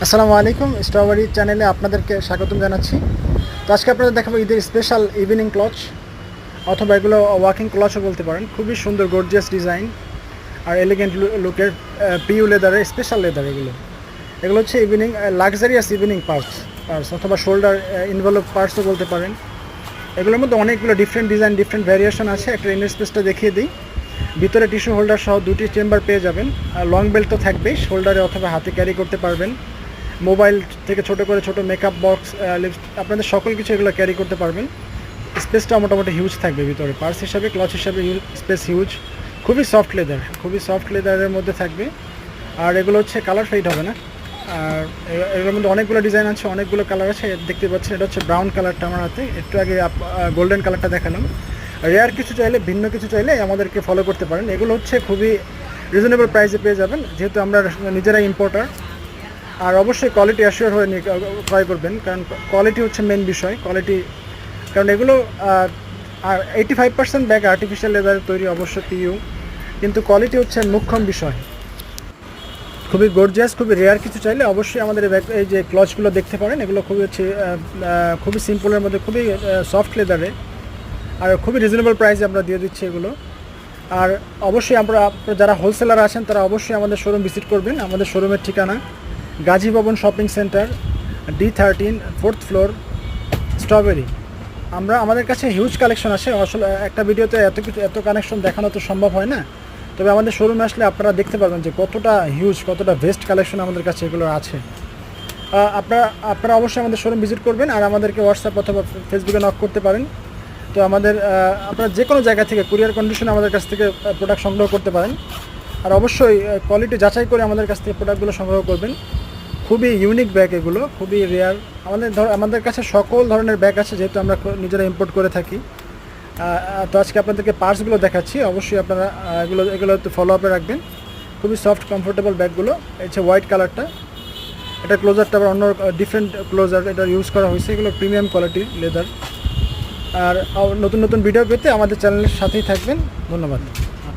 আসসালামু আলাইকুম, স্ট্রবেরি চ্যানেলে আপনাদেরকে স্বাগতম জানাচ্ছি। তো আজকে আপনাদের দেখাবো ঈদের স্পেশাল ইভিনিং ক্লচ, অথবা এগুলো ওয়াকিং ক্লচও বলতে পারেন। খুবই সুন্দর গর্জিয়াস ডিজাইন আর এলিগেন্ট লুকের পিইউ লেদারের স্পেশাল লেদার। এগুলো হচ্ছে ইভিনিং লাক্সারিয়াস ইভিনিং পার্টস অথবা শোল্ডার ইনভলভ পার্টসও বলতে পারেন। এগুলোর মধ্যে অনেকগুলো ডিফারেন্ট ডিজাইন, ডিফারেন্ট ভ্যারিয়েশন আছে। একটা ইনার স্পেসটা দেখিয়ে দিই। ভিতরে টিস্যু হোল্ডার সহ দুটি চেম্বার পেয়ে যাবেন। আর লং বেল্ট তো থাকবেই, শোল্ডারে অথবা হাতে ক্যারি করতে পারবেন। মোবাইল থেকে ছোট করে ছোট মেকআপ বক্স, আপনাদের সকল কিছু এগুলো ক্যারি করতে পারবেন। স্পেসটা মোটামুটি হিউজ থাকবে ভিতরে। পার্স হিসাবে, ক্লচ হিসাবে স্পেস হিউজ। খুবই সফট লেদারের মধ্যে থাকবে। আর এগুলো হচ্ছে কালার ফেড হবে না। আর এগুলোর মধ্যে অনেকগুলো ডিজাইন আছে, অনেকগুলো কালার আছে। দেখতে পাচ্ছেন এটা হচ্ছে ব্রাউন কালারটা আমার হাতে। একটু আগে গোল্ডেন কালারটা দেখালাম। রেয়ার কিছু চাইলে, ভিন্ন কিছু চাইলে আমাদেরকে ফলো করতে পারেন। এগুলো হচ্ছে খুবই রিজনেবল প্রাইসে পেয়ে যাবেন, যেহেতু আমরা নিজেরাই ইম্পোর্টার। আর অবশ্যই কোয়ালিটি অ্যাসিওর হয়ে নিয়ে ক্রয় করবেন, কারণ কোয়ালিটি হচ্ছে মেন বিষয়। কোয়ালিটি, কারণ এগুলো আর 85% ব্যাগ আর্টিফিশিয়াল লেদারের তৈরি, অবশ্য পিইউ, কিন্তু কোয়ালিটি হচ্ছে মুখ্যম বিষয়। খুবই গর্জিয়াস, খুবই রেয়ার কিছু চাইলে অবশ্যই আমাদের এই যে ক্লচগুলো দেখতে পারেন। এগুলো খুবই হচ্ছে খুবই সিম্পলের মধ্যে, খুবই সফট লেদারে, আর খুবই রিজনেবল প্রাইসে আমরা দিয়ে দিচ্ছি এগুলো। আর অবশ্যই আমরা যারা হোলসেলার আছেন তারা অবশ্যই আমাদের শোরুম ভিজিট করবেন। আমাদের শোরুমের ঠিকানা গাজী ভবন shopping centre, D13, 4th floor, strawberry. আমাদের কাছে হিউজ কালেকশন আছে। আসলে একটা ভিডিওতে এত কানেকশন দেখানো তো সম্ভব হয় না। তবে আমাদের শোরুমে আসলে আপনারা দেখতে পারবেন যে কতটা হিউজ, কতটা বেস্ট কালেকশন আমাদের কাছে এগুলো আছে। আপনারা অবশ্যই আমাদের শোরুম ভিজিট করবেন। আর আমাদেরকে হোয়াটসঅ্যাপ অথবা ফেসবুকে নক করতে পারেন। তো আপনারা যে কোনো জায়গা থেকে কুরিয়ার কন্ডিশনে আমাদের কাছ থেকে প্রোডাক্ট সংগ্রহ করতে পারেন। আর অবশ্যই কোয়ালিটি যাচাই করে আমাদের কাছ থেকে প্রোডাক্টগুলো সংগ্রহ করবেন। খুবই ইউনিক ব্যাগ এগুলো, খুবই রেয়ার। আমাদের কাছে সকল ধরনের ব্যাগ আছে, যেহেতু আমরা নিজেরা ইম্পোর্ট করে থাকি। তো আজকে আপনাদেরকে পার্টসগুলো দেখাচ্ছি। অবশ্যই আপনারা এগুলো ফলো আপে রাখবেন। খুবই সফট কমফোর্টেবল ব্যাগগুলো। হচ্ছে হোয়াইট কালারটা, এটা ক্লোজারটা আবার অন্য ডিফারেন্ট ক্লোজার এটা ইউজ করা হয়েছে। এগুলো প্রিমিয়াম কোয়ালিটির লেদার। আর নতুন নতুন ভিডিও পেতে আমাদের চ্যানেলের সাথেই থাকবেন। ধন্যবাদ।